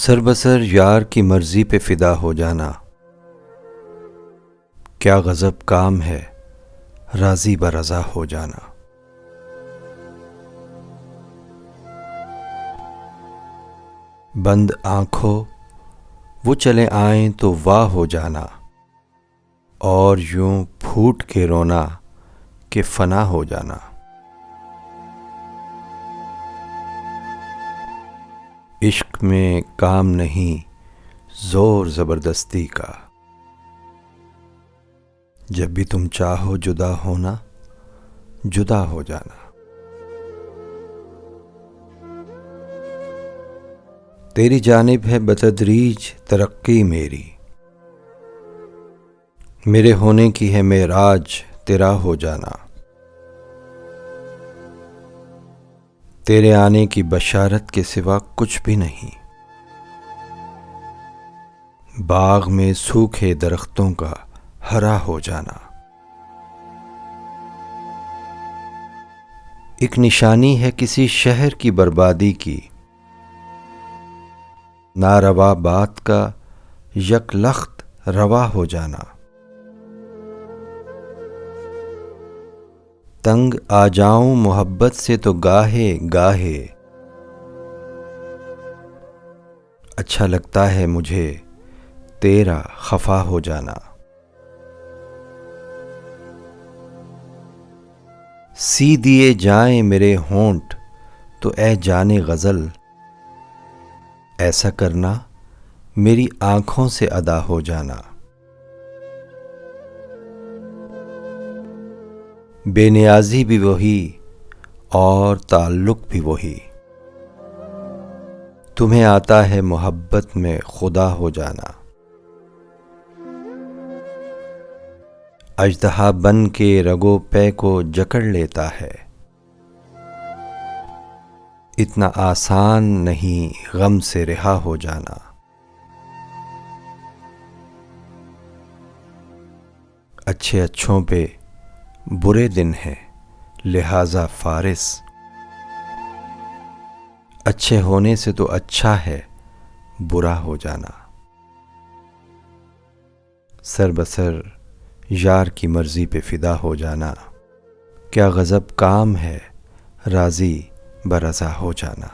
सरबसर यार की मर्जी पे फिदा हो जाना, क्या गजब काम है राजी बरज़ा हो जाना। बंद आँखों वो चले आएं तो वाह हो जाना, और यूं फूट के रोना कि फना हो जाना। इश्क में काम नहीं जोर ज़बरदस्ती का, जब भी तुम चाहो जुदा होना, जुदा हो जाना। तेरी जानिब है बतदरीज तरक्की मेरी, मेरे होने की है मेराज तेरा हो जाना। तेरे आने की बशारत के सिवा कुछ भी नहीं, बाग में सूखे दरख्तों का हरा हो जाना। एक निशानी है किसी शहर की बर्बादी की, नारवा बात का यकलख्त रवा हो जाना। तंग आ जाऊं मोहब्बत से तो गाहे गाहे, अच्छा लगता है मुझे तेरा खफा हो जाना। सी दिए जाएं मेरे होंठ तो ऐ जाने गज़ल, ऐसा करना मेरी आँखों से अदा हो जाना। बेनियाजी भी वही और ताल्लुक भी वही, तुम्हें आता है मोहब्बत में खुदा हो जाना। अजदहा बन के रगो पे को जकड़ लेता है, इतना आसान नहीं गम से रिहा हो जाना। अच्छे अच्छों पे बुरे दिन हैं लिहाजा फारिस, अच्छे होने से तो अच्छा है बुरा हो जाना। सरबसर यार की मर्जी पे फिदा हो जाना, क्या गजब काम है राजी बरज़ा हो जाना।